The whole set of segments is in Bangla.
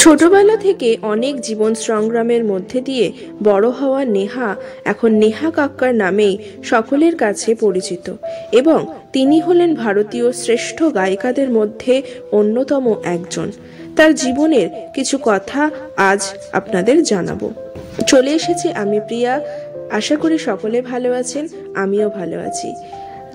ছোটবেলা থেকে অনেক জীবন সংগ্রামের মধ্যে দিয়ে বড় হওয়া নেহা এখন নেহা কাক্কার নামেই সকলের কাছে পরিচিত এবং তিনি হলেন ভারতীয় শ্রেষ্ঠ গায়িকাদের মধ্যে অন্যতম একজন। তার জীবনের কিছু কথা আজ আপনাদের জানাবো। চলে এসেছি আমি প্রিয়া। আশা করি সকলে ভালো আছেন, আমিও ভালো আছি।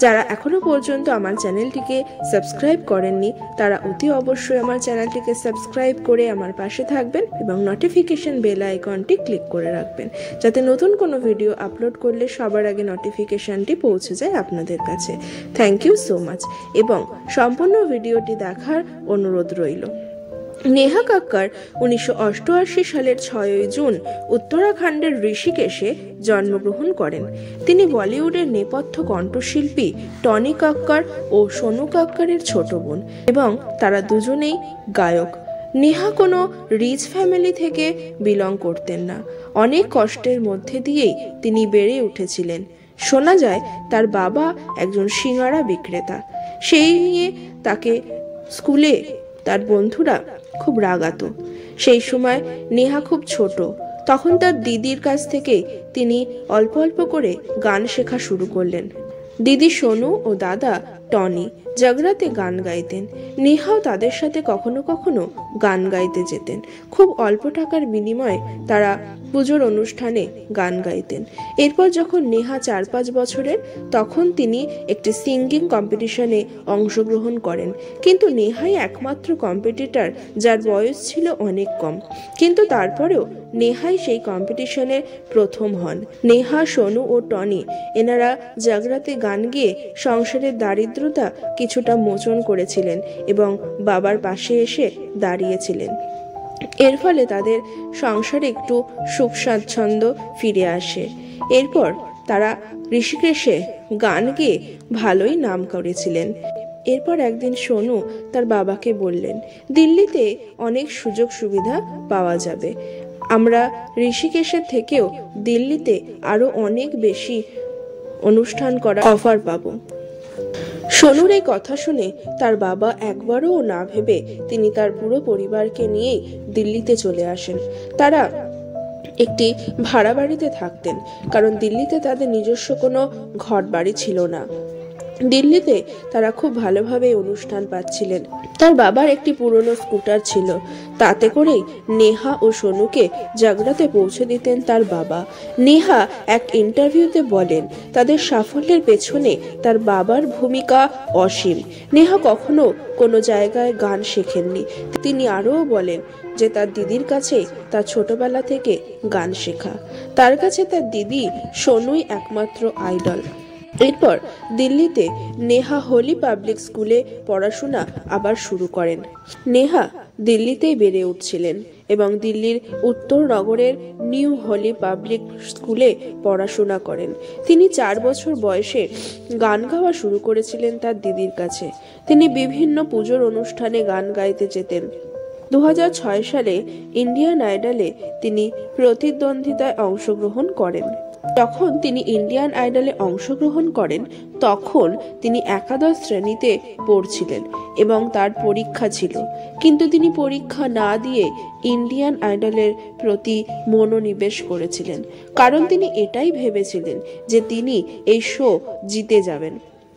যারা এখনো পর্যন্ত আমার চ্যানেলটিকে সাবস্ক্রাইব করেননি তারা অতি অবশ্যই আমার চ্যানেলটিকে সাবস্ক্রাইব করে আমার পাশে থাকবেন এবং নোটিফিকেশন বেল আইকনটি ক্লিক করে রাখবেন, যাতে নতুন কোনো ভিডিও আপলোড করলে সবার আগে নোটিফিকেশনটি পৌঁছে যায় আপনাদের কাছে। থ্যাংক ইউ সো মাচ এবং সম্পূর্ণ ভিডিওটি দেখার অনুরোধ রইল। নেহা কাক্কার 1988 সালের 6 জুন উত্তরাখণ্ডের ঋষিকেশে জন্মগ্রহণ করেন। তিনি বলিউডের নেপথ্য কণ্ঠশিল্পী টনি কাক্কার ও সোনু কাক্কারের ছোট বোন এবং তারা দুজনেই গায়ক। নেহা কোনো রিচ ফ্যামিলি থেকে বিলং করতেন না। অনেক কষ্টের মধ্যে দিয়েই তিনি বেড়ে উঠেছিলেন। শোনা যায় তার বাবা একজন সিঙ্গারা বিক্রেতা। সেই নিয়ে তাকে স্কুলে তার বন্ধুরা খুব রাগাতো। সেই সময় নেহা খুব ছোট, তখন তার দিদির কাছ থেকে তিনি অল্প অল্প করে গান শেখা শুরু করলেন। দিদি সোনু ও দাদা টনি জাগরাতে গান গাইতেন। নেহাও তাদের সাথে কখনো কখনো গান গাইতে যেতেন। খুব অল্প টাকার বিনিময়ে তারা পুজোর অনুষ্ঠানে গান গাইতেন। এরপর যখন নেহা 4-5 বছরের, তখন তিনি একটি সিঙ্গিং কম্পিটিশনে অংশগ্রহণ করেন। কিন্তু নেহাই একমাত্র কম্পিটিটর যার বয়স ছিল অনেক কম, কিন্তু তারপরেও নেহাই সেই কম্পিটিশনে প্রথম হন। নেহা, সোনু ও টনি এনারা জাগরাতে গান গেয়ে সংসারের দারিদ্রতা কিছুটা মোচন করেছিলেন এবং বাবার পাশে এসে দাঁড়িয়েছিলেন। এর ফলে তাদের সংসারে একটু সুখ স্বাচ্ছন্দ্য ফিরে আসে। এরপর তারা ঋষিকেশে গান গেয়ে ভালোই নাম করেছিলেন। এরপর একদিন সোনু তার বাবাকে বললেন, দিল্লিতে অনেক সুযোগ সুবিধা পাওয়া যাবে, আমরা ঋষিকেশের থেকেও দিল্লিতে আরো অনেক বেশি অনুষ্ঠান করার অফার পাবো। সোনুর এই কথা শুনে তার বাবা একবারও না ভেবে তিনি তার পুরো পরিবারকে নিয়েই দিল্লিতে চলে আসেন। তারা একটি ভাড়া বাড়িতে থাকতেন, কারণ দিল্লিতে তাদের নিজস্ব কোনো ঘর বাড়ি ছিল না। দিল্লিতে তারা খুব ভালোভাবে অনুষ্ঠান পাচ্ছিলেন। তার বাবার একটি পুরনো স্কুটার ছিল, তাতে করেই নেহা ও সোনুকে জাগরাতে পৌঁছে দিতেন তার বাবা। নেহা এক ইন্টারভিউতে বলেন, তাদের সাফল্যের পেছনে তার বাবার ভূমিকা অসীম। নেহা কখনো কোনো জায়গায় গান শেখেননি। তিনি আরও বলেন যে তার দিদির কাছে তার ছোটবেলা থেকে গান শেখা। তার কাছে তার দিদি সোনুই একমাত্র আইডল। এরপর দিল্লিতে নেহা হোলি পাবলিক স্কুলে পড়াশোনা আবার শুরু করেন। নেহা দিল্লিতেই বেড়ে উঠছিলেন এবং দিল্লির উত্তর নগরের নিউ হোলি পাবলিক স্কুলে পড়াশোনা করেন। তিনি 4 বছর বয়সে গান গাওয়া শুরু করেছিলেন তার দিদির কাছে। তিনি বিভিন্ন পুজোর অনুষ্ঠানে গান গাইতে যেতেন। 2006 সালে ইন্ডিয়ান আইডলে তিনি প্রতিদ্বন্দ্বিতায় অংশগ্রহণ করেন। যখন তিনি ইন্ডিয়ান আইডলে অংশগ্রহণ করেন তখন তিনি একাদশ শ্রেণীতে পড়ছিলেন এবং তার পরীক্ষা ছিল, কিন্তু তিনি পরীক্ষা না দিয়ে ইন্ডিয়ান আইডলের প্রতি মনোনিবেশ করেছিলেন, কারণ তিনি এটাই ভেবেছিলেন যে তিনি এই শো জিতে যাবেন।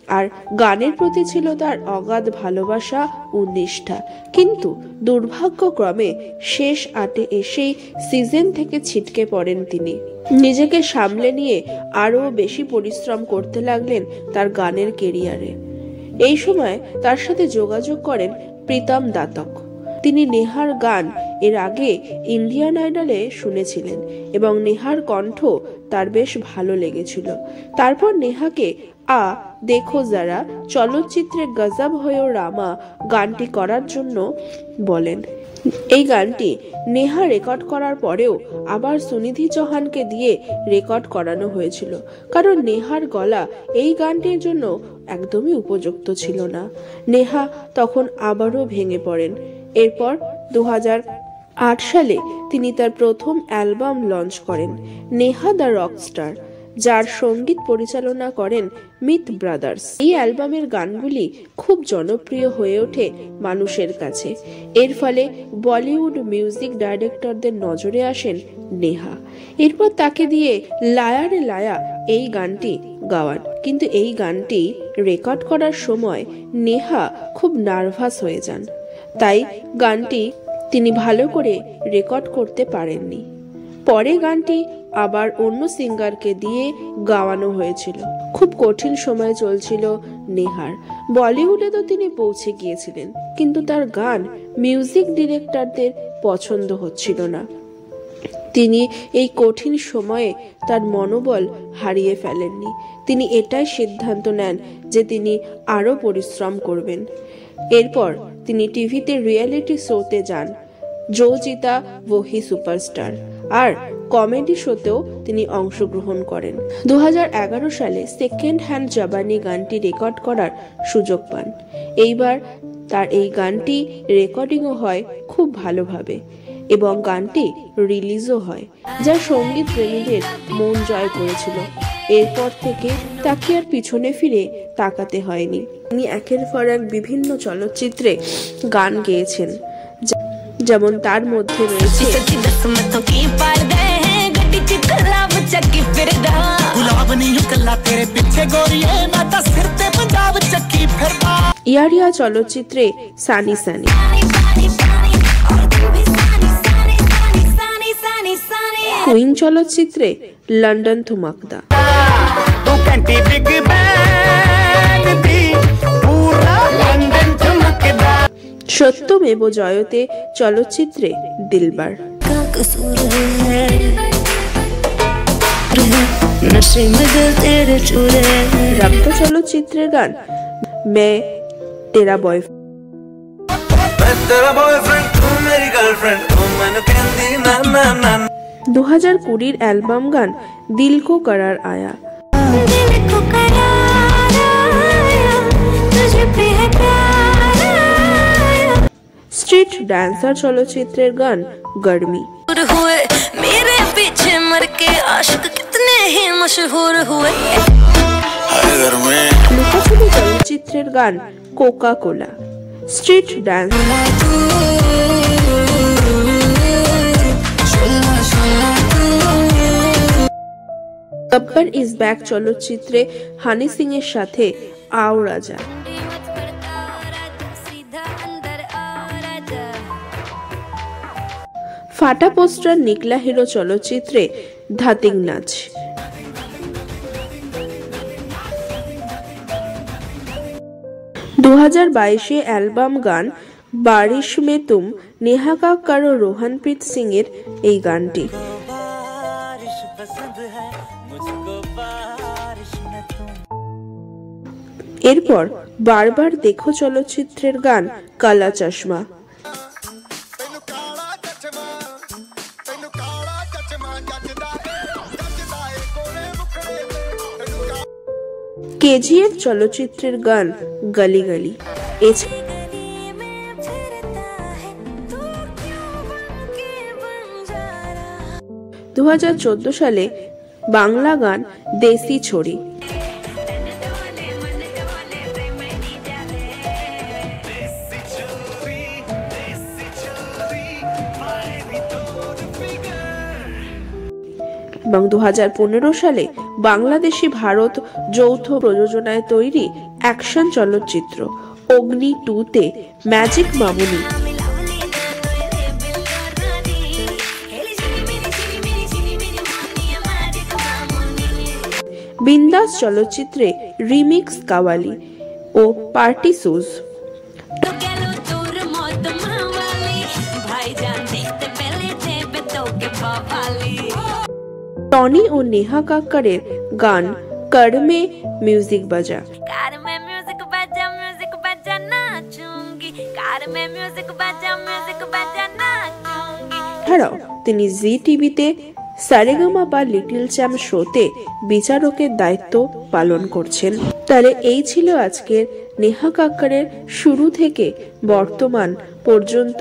আর গানের প্রতি ছিল তার অগাধ ভালোবাসা ও নিষ্ঠা। কিন্তু দুর্ভাগ্যক্রমে শেষ 8-এ এসেই সিজন থেকে ছিটকে পড়েন তিনি। নিজেকে সামলে নিয়ে আরও বেশি পরিশ্রম করতে লাগলেন তার গানের কেরিয়ারে। এই সময় তার সাথে যোগাযোগ করেন প্রীতম দাতক। তিনি নেহার গান এর আগে ইন্ডিয়ান আইডলে শুনেছিলেন এবং নেহার কণ্ঠ তার বেশ ভালো লেগেছিল। তারপর নেহাকে দেখো যারা চলচ্চিত্রে গজব হয়েও রামা গানটি করার জন্য বলেন। এই গানটি নেহা রেকর্ড করার পরেও আবার সুনিধি চৌহানকে দিয়ে রেকর্ড করানো হয়েছিল, কারণ নেহার গলা এই গানটির জন্য একদমই উপযুক্ত ছিল না। নেহা তখন আবারও ভেঙে পড়েন। এরপর 2008 সালে তিনি তার প্রথম অ্যালবাম লঞ্চ করেন, নেহা দ্য রকস্টার, যার সঙ্গীত পরিচালনা করেন মিথ ব্রাদার্স। এই অ্যালবামের গানগুলি খুব জনপ্রিয় হয়ে ওঠে মানুষের কাছে। এর ফলে বলিউড মিউজিক ডাইরেক্টরদের নজরে আসেন নেহা। এরপর তাকে দিয়ে লায়ারে লায়া এই গানটি গাওয়ান। কিন্তু এই গানটি রেকর্ড করার সময় নেহা খুব নার্ভাস হয়ে যান, তাই গানটি তিনি ভালো করে রেকর্ড করতে পারেননি। পরে গানটি আবার অন্য সিঙ্গারকে দিয়ে গাওয়ানো হয়েছিল। খুব কঠিন সময় চলছিল নেহার। বলিউডে তো তিনি পৌঁছে গিয়েছিলেন, কিন্তু তার গান মিউজিক ডিরেক্টরদের পছন্দ হচ্ছিল না। তিনি এই কঠিন সময়ে তার মনোবল হারিয়ে ফেলেননি। তিনি এটাই সিদ্ধান্ত নেন যে তিনি আরও পরিশ্রম করবেন। এরপর তিনি টিভিতে রিয়েলিটি শোতে যান, জো জিতা ওহি সুপারস্টার, আর কমেডি শোতেও তিনি অংশগ্রহণ করেন। 2011 সালে সেকেন্ড হ্যান্ড জবানি গানটি রেকর্ড করার সুযোগ পান। এইবার তার এই গানটি রেকর্ডিংও হয় খুব ভালোভাবে এবং গানটি রিলিজও হয়, যা সঙ্গীত প্রেমীদের মন জয় করেছিল। এরপর থেকে তাকে আর পিছনে ফিরে তাকাতে হয়নি। তিনি একের পর এক বিভিন্ন চলচ্চিত্রে গান গেয়েছেন, যেমন তার মধ্যে রয়েছে ইয়ারিয়া চলচ্চিত্রে সানি সানি, কুইন চলচ্চিত্রে লন্ডন থুমাকদা, সত্যমেব জয়তে চলচ্চিত্রে দিলবার, রক্ত চলচ্চিত্রের গান মে তেরা বয়ফ্রেন্ড। 2020 অ্যালবাম গান দিল কো করার আয়া। স্ট্রিট ডান্সার চলচ্চিত্রের গান গরমি। লুকাছুপি চলচ্চিত্রের গান coca cola. Street dance Gabbar is back চলচ্চিত্রে হানি সিং এর সাথে আও রাজা। ফাটা পোস্টার নিকলা হিরো চলচ্চিত্রে ধাতিং নাচ। 2022 অ্যালবাম গান বারিশ মে তুম নেহা কাক্কার ও রোহনপ্রীত সিং এর এই গানটি। এরপর বারবার দেখো চলচ্চিত্রের গান কালা চশমা। কেজিএফ চলচ্চিত্রের গান গলি গলি। 2014 সালে বাংলা গান দেশি ছড়ি। এবং 2015 সালে বাংলাদেশি ভারত যৌথ প্রযোজনায় তৈরি অ্যাকশন চলচ্চিত্র অগ্নি 2 তে ম্যাজিক মামুনি। বিন্দাস চলচ্চিত্রে রিমিক্স কাওয়ালি ও পার্টি সুজ। টনি ও নেহা কাক্কারের গান কর্মে মিউজিক বাজা। এছাড়াও তিনি জি টিভিতে সারেগামা বা লিটল চ্যাম্প শোতে বিচারকের দায়িত্ব পালন করছেন। তাহলে এই ছিল আজকের নেহা কাক্কারের শুরু থেকে বর্তমান পর্যন্ত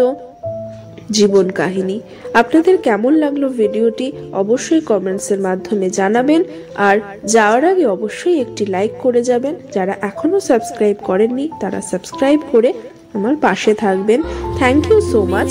জীবন কাহিনী। আপনাদের কেমন লাগলো ভিডিওটি অবশ্যই কমেন্টসের মাধ্যমে জানাবেন, আর যাওয়ার আগে অবশ্যই একটি লাইক করে যাবেন। যারা এখনো সাবস্ক্রাইব করেননি তারা সাবস্ক্রাইব করে আমার পাশে থাকবেন। Thank you so much.